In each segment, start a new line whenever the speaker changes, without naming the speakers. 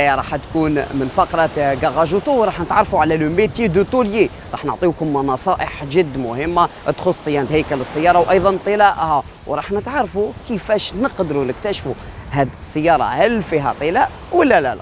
راح تكون من فقرة كاراجوتو، راح نتعرفوا على لو ميتي دو توليي، راح نعطيكم نصائح جد مهمة تخص صيانة هيكل السيارة وأيضا طلائها، وراح نتعرفوا كيفاش نقدروا نكتشفوا هذه السيارة هل فيها طلاء ولا لا.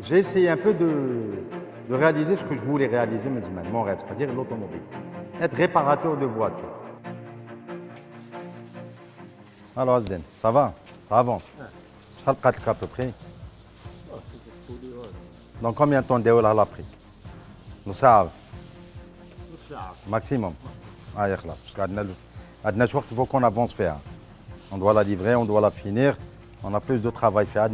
J'ai essayé un peu de réaliser ce que je voulais réaliser, mon rêve, c'est-à-dire l'automobile. Être réparateur de voitures. Alors, Azden, ça va? Ça avance. Je vais à peu près. Dans combien de temps déroule à la prix? Maximum. Ah, parce qu'il faut qu'on avance faire. On doit la livrer, on doit la finir. On a plus de travail à faire.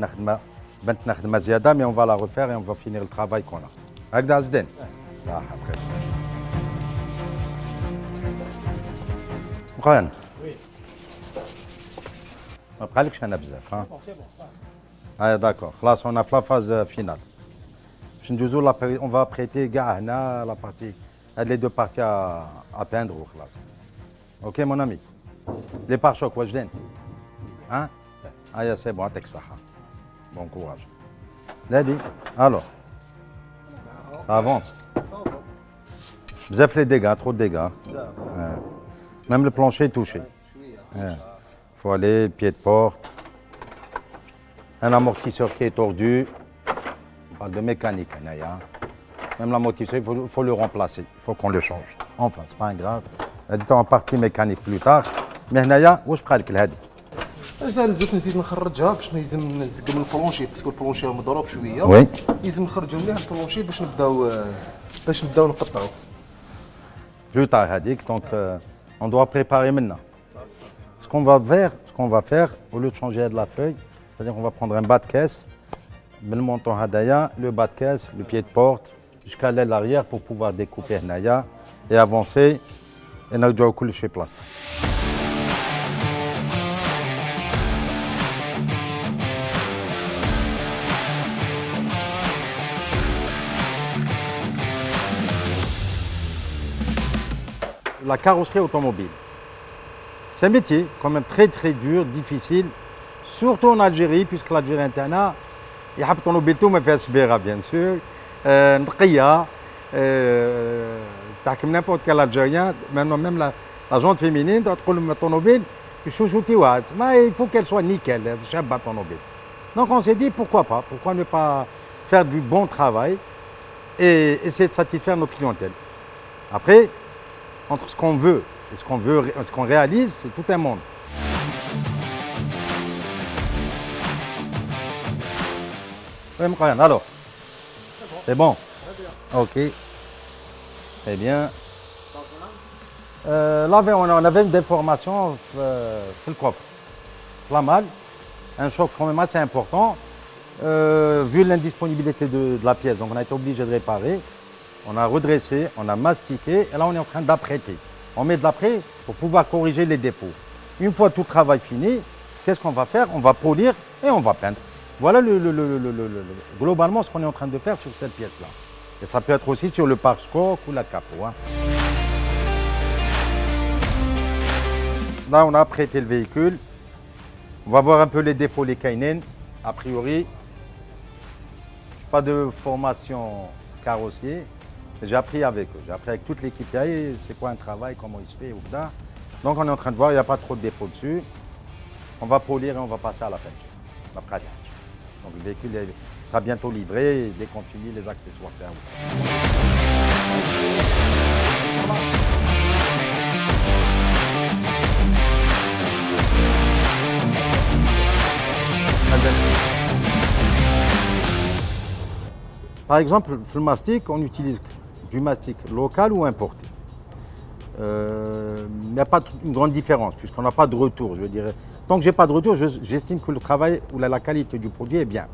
Mais on va la refaire et on va finir le travail qu'on a. Avec Azden. Ça, après. Oui. Après, je suis un ah, d'accord. Là, on a la phase finale. On va prêter la partie, les deux parties à peindre. Ok, mon ami. Les pare-chocs, hein? Ah, c'est bon, ça. Bon courage. Lady, alors, ça avance. Vous avez fait les dégâts, trop de dégâts. Même le plancher est touché. Il faut aller, le pied de porte. Un amortisseur qui est tordu. On parle de mécanique. Même l'amortisseur, il faut le remplacer. Il faut qu'on le change. Enfin, c'est pas grave. On va en partie mécanique plus tard. Mais où je ferai le
زين زدت نزيد نخرجها باش لازم نزق من البلونشي باسكو البلونشي مضروب شويه.
وي.
لازم نخرجوا مليح البلونشي باش نبداو نقطعوا.
Plus tard, Hadik, donc on doit préparer maintenant. Ce qu'on va faire, au lieu de changer de la feuille, c'est-à-dire qu'on va prendre un bas de caisse, le montant Hadaya, le bas de caisse, le pied de porte, jusqu'à l'aile arrière pour pouvoir découper Hadaya et avancer. Et on doit couler chez place. La carrosserie automobile. C'est un métier quand même très très dur, difficile, surtout en Algérie, puisque l'Algérie est un il y a automobile tout mais fait sbira bien sûr. Nqia, n'importe quel Algérien, même la gente féminine, l'automobile, il faut qu'elle soit nickel, automobile. Donc on s'est dit pourquoi pas, pourquoi ne pas faire du bon travail et essayer de satisfaire notre clientèle. Après, entre ce qu'on veut et ce qu'on réalise, c'est tout un monde. Alors, c'est bon? Ok. Très bien. Là, on avait une déformation sur le coffre. Flammable. Un choc quand même assez important. Vu l'indisponibilité de la pièce, donc on a été obligé de réparer. On a redressé, on a mastiqué, et là on est en train d'apprêter. On met de l'après pour pouvoir corriger les défauts. Une fois tout le travail fini, qu'est-ce qu'on va faire? On va polir et on va peindre. Voilà globalement ce qu'on est en train de faire sur cette pièce-là. Et ça peut être aussi sur le pare-choc ou la capot. Hein. Là on a apprêté le véhicule. On va voir un peu les défauts, les kainen. A priori, pas de formation carrossier. J'ai appris avec eux, j'ai appris avec toute l'équipe. C'est quoi un travail, comment il se fait, ou ça. Donc on est en train de voir, il n'y a pas trop de défauts dessus. On va polir et on va passer à la peinture, la pratique. Donc le véhicule sera bientôt livré dès qu'on finit les accessoires. Par exemple, le mastic, on utilise du mastic local ou importé. Il n'y a pas une grande différence puisqu'on n'a pas de retour, je dirais. Tant que je n'ai pas de retour, j'estime que le travail ou la qualité du produit est bien,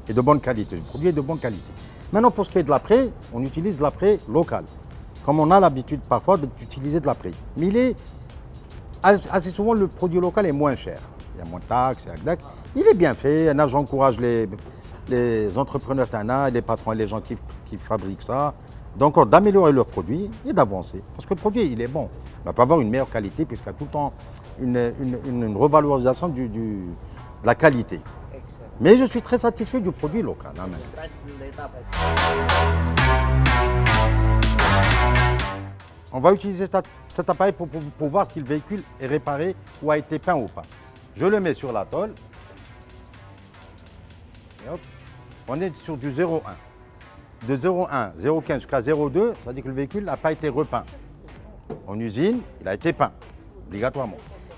et de bonne qualité. Le produit est de bonne qualité. Maintenant, pour ce qui est de l'après, on utilise de l'après local. Comme on a l'habitude parfois d'utiliser de l'après. Mais assez souvent, le produit local est moins cher. Il y a moins de taxes, il est bien fait. J'encourage les entrepreneurs les patrons et les gens qui fabriquent ça. Donc d'améliorer leur produit et d'avancer. Parce que le produit, il est bon. On va pas avoir une meilleure qualité puisqu'il y a tout le temps une revalorisation de la qualité. Mais je suis très satisfait du produit local. Hein, même. On va utiliser cet appareil pour voir si le véhicule est réparé ou a été peint ou pas. Je le mets sur la tôle. Et hop, on est sur du 0,1. De 0,1, 0,15 jusqu'à 0,2, ça veut dire que le véhicule n'a pas été repeint. En usine, il a été peint, obligatoirement.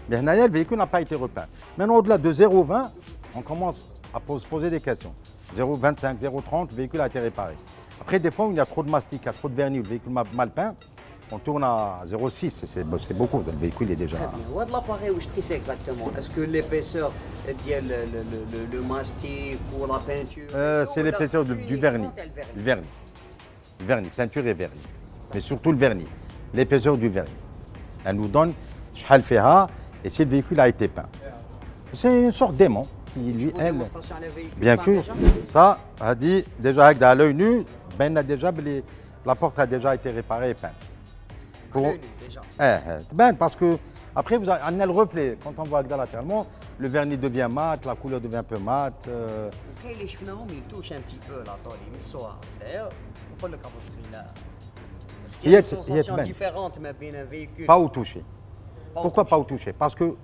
Mais le véhicule n'a pas été repeint. Maintenant, au-delà de 0,20, on commence à se poser des questions. 0,25, 0,30, le véhicule a été réparé. Après, des fois, où il y a trop de mastic, il y a trop de vernis, le véhicule mal peint, on tourne à 0,6, c'est beaucoup, le véhicule est déjà...
Très bien. Ouais, de l'appareil où je trisse exactement. Est-ce que l'épaisseur le mastic ou la peinture
c'est l'épaisseur du vernis. Le vernis. Le vernis, peinture et vernis. Mais surtout le vernis. L'épaisseur du vernis. Elle nous donne شحال فيها et si le véhicule a été peint. C'est une sorte d'aimant qui lui aime. Bien sûr. Ça, a dit déjà avec à l'œil nu, ben déjà la porte a déjà été réparée et peinte. Ben, parce que après vous avez le reflet. Quand on voit latéralement, le vernis devient mat, la couleur devient un peu mat.
اللي شفناهم يتوش un petit peu la طولي من الصور. D'ailleurs, نقول لك il y a une sensation différente ما بين un véhicule.
Pas au toucher. Pourquoi pas au toucher? Parce que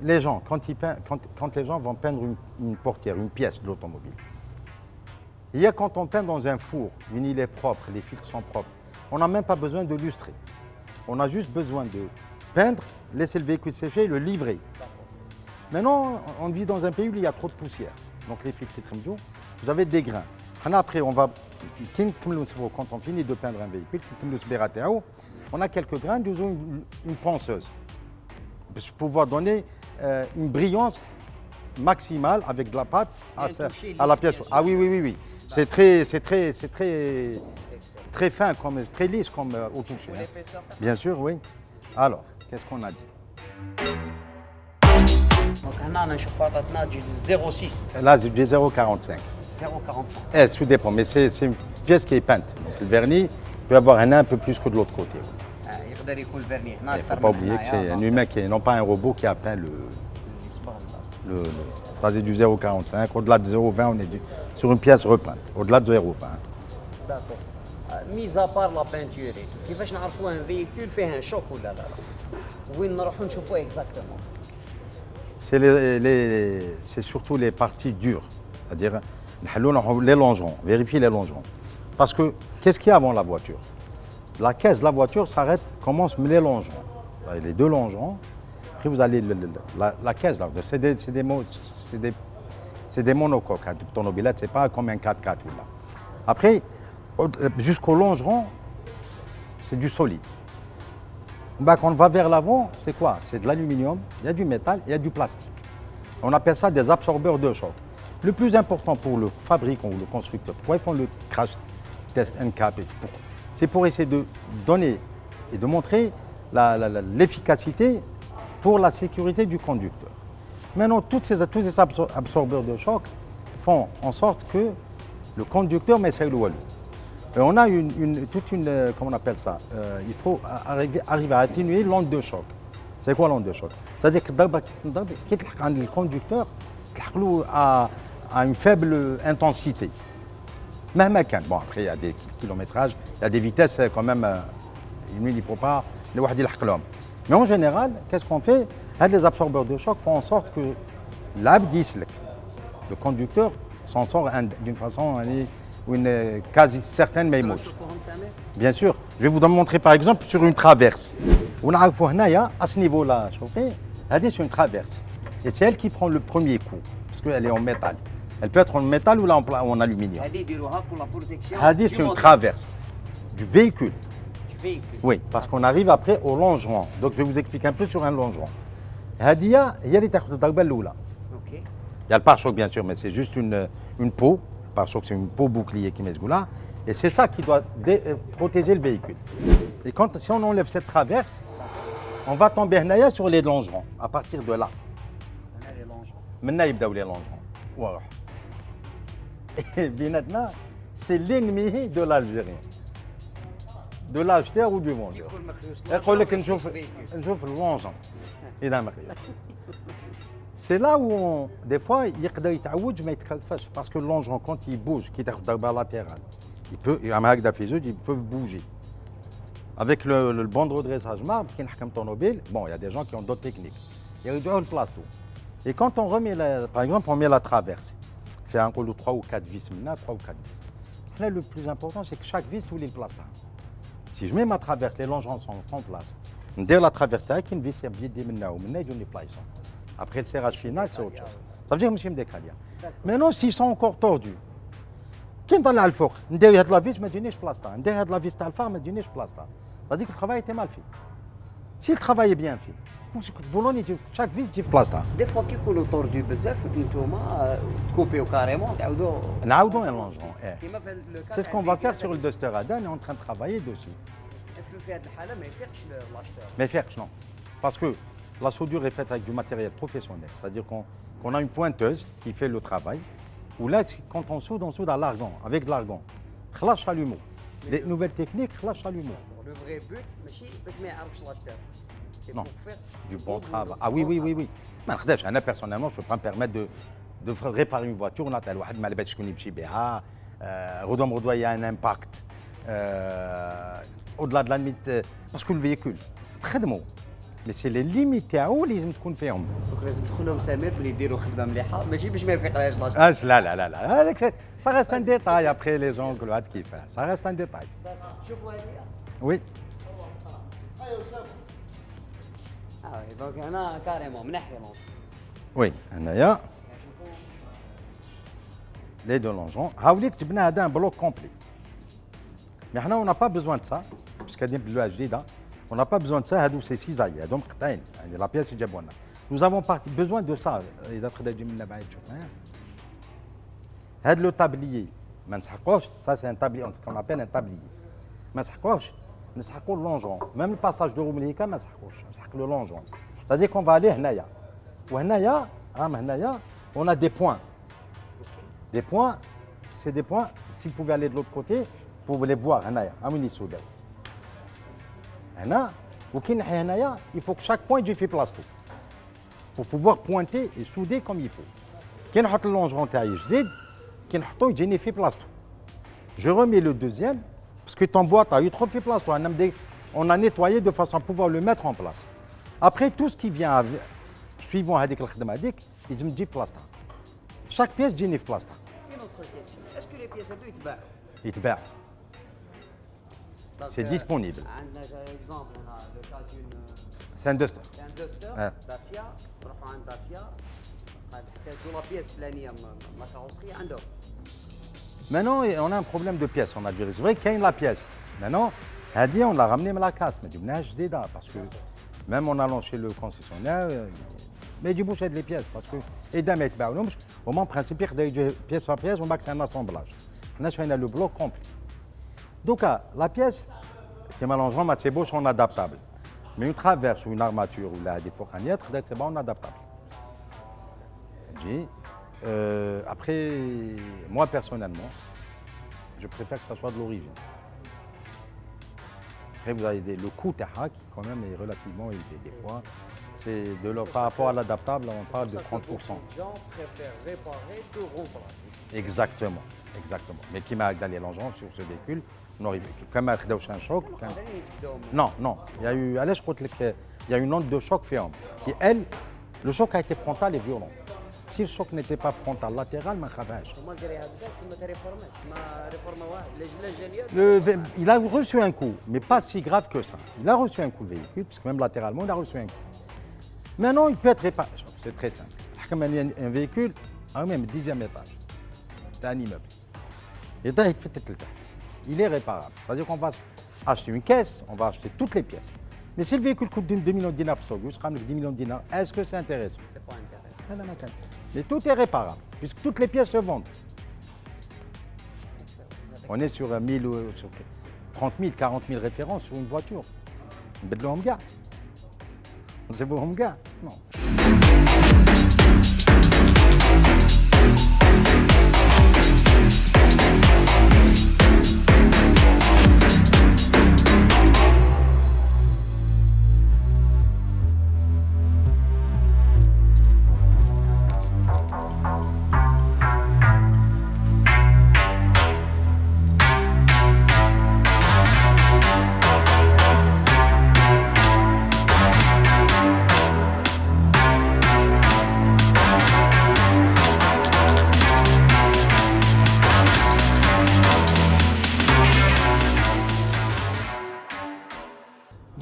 les gens, quand les gens vont peindre une portière, une pièce de l'automobile, il y a quand on peint dans un four, il est propre, les filtres sont propres, on n'a même pas besoin de lustrer. On a juste besoin de peindre, laisser le véhicule sécher et le livrer. Maintenant, on vit dans un pays où il y a trop de poussière. Donc les filtres, vous avez des grains. Après, on va, quand on finit de peindre un véhicule, on a quelques grains, nous avons une ponceuse pour pouvoir donner une brillance maximale avec de la pâte à la pièce. Ah oui. C'est très fin, très lisse comme au toucher. Hein. Bien sûr, oui. Alors, qu'est-ce qu'on a dit?
Donc, on a un chauffeur du 0,6.
Là, c'est du 0,45.
0,45.
Tout dépend, mais c'est une pièce qui est peinte. Donc, le vernis peut avoir un peu plus que de l'autre côté. Il ne faut pas oublier que c'est un humain, non pas un robot qui a peint le du 0,45. Au-delà de 0,20, on est sur une pièce repeinte. Au-delà de 0,20.
D'accord. Mis à part la peinture, كيفاش نعرفوا un véhicule fait un choc ou là وين نروحوا نشوفوه exactement?
C'est surtout les parties dures, c'est-à-dire les longerons, vérifier les longerons. Parce que qu'est-ce qu'il y a avant la voiture? La caisse de la voiture commence les longerons. Les deux longerons, après vous allez la caisse là, c'est des monocoques. L'automobile, c'est pas comme un 4x4 là. Après, jusqu'au longeron, c'est du solide. Quand on va vers l'avant, c'est quoi? C'est de l'aluminium, il y a du métal, il y a du plastique. On appelle ça des absorbeurs de choc. Le plus important pour le fabricant ou le constructeur, pourquoi ils font le crash test NCAP? C'est pour essayer de donner et de montrer l'efficacité pour la sécurité du conducteur. Maintenant, tous ces absorbeurs de choc font en sorte que le conducteur met ça le. On a comment on appelle ça? Il faut arriver à atténuer l'onde de choc. C'est quoi l'onde de choc? C'est-à-dire que le conducteur a une faible intensité. Même bon, après, il y a des kilométrages, il y a des vitesses quand même. Il ne faut pas les voir. Mais en général, qu'est-ce qu'on fait? Les absorbeurs de choc font en sorte que le conducteur s'en sort d'une façon quasi certaine, mais moche. Bien sûr. Je vais vous montrer par exemple sur une traverse. On a à ce niveau-là, c'est une traverse. Et c'est elle qui prend le premier coup, parce qu'elle est en métal. Elle peut être en métal ou en aluminium. C'est une traverse du véhicule. Oui, parce qu'on arrive après au longeron. Donc je vais vous expliquer un peu sur un longeron. Il y a le pare-choc bien sûr, mais c'est juste une peau. Le pare-choc c'est une peau bouclier qui met ce goût-là. Et c'est ça qui doit protéger le véhicule. Et si on enlève cette traverse, on va tomber sur les longerons. À partir de là. Maintenant, il y a les longerons. Et Binatna, c'est l'ennemi de l'Algérien. de l'acheteur ou du vendeur. يقول لك نشوف اللونجون اذا مقياس. C'est là où des fois يقدر يتعوج ما يتكلفش parce que le longeron quand il bouge كي تاخذ ضربه لاتérale il peut يعمل هكذا في زوج ils peuvent bouger. Avec le bon de redressage marbre qui نحكم طوموبيل bon il y a des gens qui ont d'autres techniques يرجعوا لبلاصتو. Et quand on remet par exemple on met la traverse fait un col de 3 ou 4 vis maintenant 3 ou 4 vis. Là le plus important c'est que chaque vis tu les place là. Si je mets ma traverse les longerons sont en place. ندير la traverse تاعي كي نفيس بيدي منا ومنا يجوني بلايصه. Après le serrage final, c'est autre chose. Ça veut dire que je me décale. Maintenant, s'ils sont encore tordus, qui est dans le four, derrière la vis, je me dis je place là. Derrière la vis, je me dis je place là. Ça veut dire que le travail était mal fait. Si le travail est bien fait, chaque vis, je place là.
Des fois, qui sont tordus بزاف نتوما تكوبيو كاريمون تعاودوا
نعاودوا نلونجون. C'est ce qu'on va faire sur le Duster Adan, on est en train de travailler dessus.
في هذه الحاله ما يفيقش لاشتور.
Mais faire non. Parce que la soudure est faite avec du matériel professionnel, c'est-à-dire qu'on a une pointeuse qui fait le travail, où là, quand on soude à l'argon, avec de l'argon. Khlash chalumeau. Les nouvelles techniques, khlash chalumeau.
Le vrai but, ماشي باش ما يعرفش لاشتور.
Non, du bon travail. Ah oui. Moi, personnellement, je ne peux pas me permettre de réparer une voiture. On a tel واحد ما لبسش شكون يمشي بها. Redom il y a un impact. Au-delà de la limite, parce que le véhicule, خدمو. Mais c'est les limites تاعو اللي لازم تكون فيهم.
دونك لازم تدخلهم سمير اللي يديروا خدمه مليحه ماشي باش ما يفيقلهاش لاشتور.
لا هذاك ça reste un détail après les gens كل واحد كيفاه. Ça reste un détail.
شوفوا هذه.
Oui.
دونك هنا كاريمون منحي لونج.
Oui, هنايا les deux longerons. هاوليك جبنا هذا un bloc complet. Mais حنا on n'a pas besoin de ça parce qu'هذه بدلوها جديده. On n'a pas besoin de ça, هادو سي سيزاي هادو مقطعين يعني لا بياس يجيبوا لنا. Nous avons besoin de ça اذا تقدر تجي منا بعيد تشوف معايا. هاد لو تابليي ما نسحقوش ça c'est un tablier ce qu'on appelle un tablier. ما نسحقوش نسحقوا اللونجون même le passage de roue مليكا ما نسحقوش نسحق لو لونجون. C'est-à-dire qu'on va aller هنايا وهنايا هنايا on a des points. Des points c'est des points si vous pouvez aller de l'autre côté vous pouvez les voir هنايا وين يسودوا. هنا وكي نحي هنايا il faut que chaque point يجي في بلاصتو pour pouvoir pointer et souder comme il faut. كي نحط اللونجرون تاعي جديد كي نحطو يجيني في بلاصتو. Je remets le deuxième parce que ton boîte يدخل في بلاصتو. On a nettoyé de façon à pouvoir le mettre en place. Après tout ce qui vient suivant هذيك الخدمه هذيك يلزم تجي في بلاصتها. chaque pièce تجيني في بلاصتها.
Une autre question. Est-ce que les pièces هذو يتباعوا؟
يتباع.
Donc,
C'est disponible.
عندنا exemple هنا le cas d'une
C'est un Duster.
c'est un Duster داسيا نروحوا عند داسيا قال احتاجوا لا بيس فلانيه من لا كاروسري عندهم.
Maintenant, on a un problème de pièces en Algérie. C'est vrai qu'il y a la pièce. Maintenant, هذه on l'a ramené à la casse, ما جبناهاش جديده parce que même en allant chez le concessionnaire ما يجيبوش هاد لي pièces parce que اذا ما يتباعولهمش هما en principe يقدر يجي pièce par pièce وماك c'est un assemblage. حنا شفنا le bloc complet. Donc la pièce كيما لونجرون c'est beau sont adaptable. Mais une traverse ou une armature ou là des focanières c'est bon on adaptable. Après, moi personnellement, je préfère que ça soit de l'origine. Après, vous avez le coût qui quand même est relativement élevé. Des fois, c'est par rapport à l'adaptable, on parle de 30%.
Les gens préfèrent réparer que remplacer.
Exactement. Mais qui m'a dans les longerons sur ce véhicule, on aurait comme un choc. Non. Il y a une onde de choc ferme qui, elle, le choc a été frontal et violent. Si le choc n'était pas frontal, latéral, ما خافهاش. Il a reçu un coup, mais pas si grave que ça. Il a reçu un coup le véhicule, parce que même latéralement, il a reçu un coup. Maintenant, il peut être réparé. C'est très simple. Un véhicule, même 10e étage, c'est un immeuble. Et là, il est réparable. C'est-à-dire qu'on va acheter une caisse, on va acheter toutes les pièces. Mais si le véhicule coûte 2 millions de dinars, 10 millions de dinars, est-ce que c'est intéressant?
C'est pas intéressant.
Mais tout est réparable, puisque toutes les pièces se vendent. On est sur 30 000, 40 000 références sur une voiture. C'est beau, non.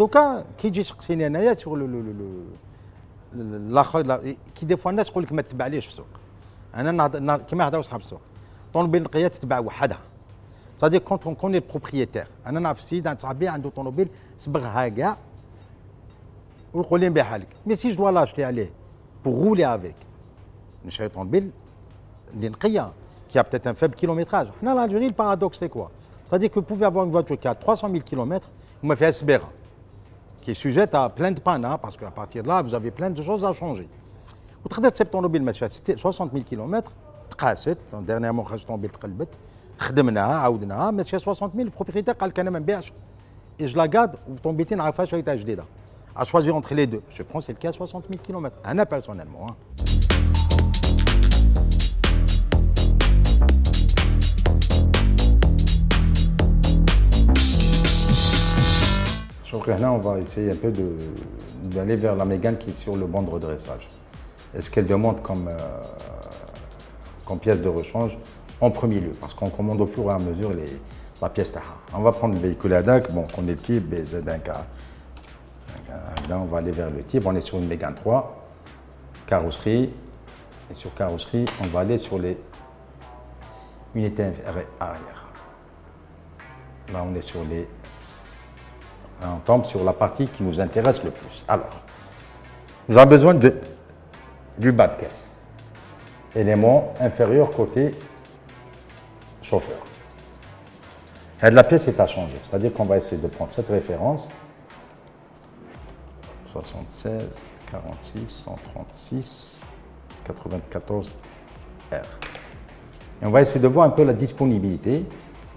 دوكا كي تجي تسقسيني انايا سور الاخر كي دي فوا الناس تقول لك ما تتبعليش في السوق. انا كيما يهضروا صحاب السوق طونوبيل نقيه تتباع وحدها. صادير كونت اون كوني البروبريتير. انا نعرف السيد عند صاحبي عنده طونوبيل صبغها كاع ويقول لي نبيعها لك. مي سي جو لاشتي عليه بور رولي افيك نشري طونوبيل اللي نقيه qui a peut-être un faible kilométrage. En Algérie, le paradoxe, c'est quoi? C'est-à-dire que vous pouvez avoir une voiture qui a 300 000 km, vous me faites SBR, qui est sujette à plein de pannes, hein, parce qu'à partir de là, vous avez plein de choses à changer. Vous traitez de cette automobile, mais 60 000 km, dernièrement, j'ai tombé le trelbet, خدمناها عاودناها mais 60 000 le propriétaire قال لك انا ما نبيعش et je la garde وطومبيتي نعرفها شريتها جديده. À choisir entre les deux, je prends celle qui a 60 000 km. انا personnellement. Hein. Là, on va essayer un peu d'aller vers la Mégane qui est sur le banc de redressage. Est-ce qu'elle demande comme pièce de rechange en premier lieu? Parce qu'on commande au fur et à mesure la pièce TAHA. On va prendre le véhicule ADAC, bon, on est le type BZ1K. Là, on va aller vers le type. On est sur une Mégane 3, carrosserie. Et sur carrosserie, on va aller sur les unités arrière. Là, on est sur les... On tombe sur la partie qui nous intéresse le plus. Alors, nous avons besoin du bas de caisse. Élément inférieur côté chauffeur. Et la pièce est à changer. C'est-à-dire qu'on va essayer de prendre cette référence. 76, 46, 136, 94 R. Et on va essayer de voir un peu la disponibilité.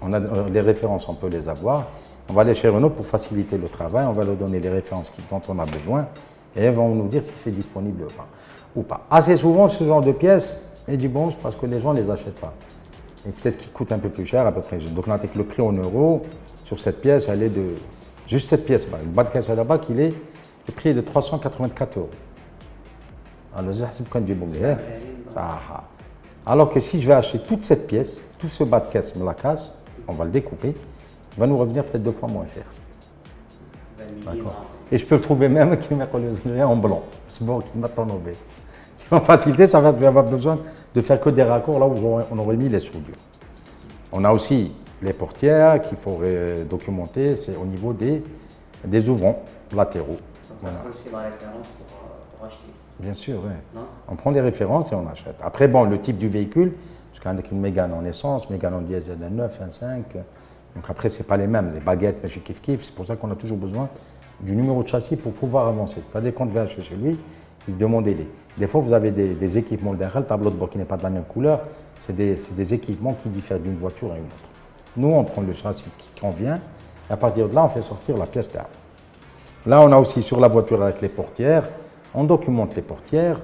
On a les références, on peut les avoir. On va aller chez Renault pour faciliter le travail, on va leur donner les références dont on a besoin et elles vont nous dire si c'est disponible ou pas. Assez souvent, ce genre de pièces est du bon parce que les gens ne les achètent pas. Et peut-être qu'ils coûtent un peu plus cher à peu près. Donc on a le prix en euros sur cette pièce, elle est de... Juste cette pièce, le bas de caisse là-bas, le prix est de 384 €. Alors que si je vais acheter toute cette pièce, tout ce bas de caisse me la casse, on va le découper. Va nous revenir peut-être 2 fois moins cher. Et je peux le trouver même qui m'a en blanc. C'est bon, qui m'a tombé. En facilité, ça va avoir besoin de faire que des raccords là où on aurait mis les soudures. On a aussi les portières qu'il faudrait documenter, c'est au niveau des ouvrants latéraux.
Voilà. C'est la référence pour acheter.
Bien sûr, oui. On prend les références et on achète. Après, bon, le type du véhicule, parce qu'avec une Mégane en essence, Mégane en diesel 9, 1.5, donc après, ce n'est pas les mêmes, les baguettes, mais chez Kif Kif, c'est pour ça qu'on a toujours besoin du numéro de châssis pour pouvoir avancer. C'est-à-dire qu'on devait acheter chez lui, il demandait les. Des fois, vous avez des équipements derrière, le tableau de bord qui n'est pas de la même couleur, c'est des équipements qui diffèrent d'une voiture à une autre. Nous, on prend le châssis qui convient, et à partir de là, on fait sortir la pièce terre. Là, on a aussi sur la voiture avec les portières, on documente les portières,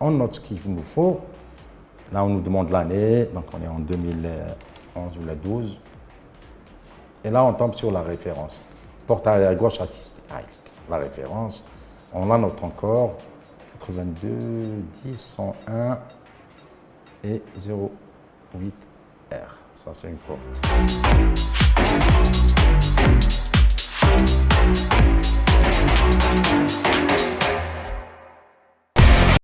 on note ce qu'il nous faut. Là, on nous demande l'année, donc on est en 2011 ou la 12. Et là, on tombe sur la référence. Porte arrière gauche assistée. La référence, on la note encore. 82, 10, 101 et 08 R. Ça, c'est une porte.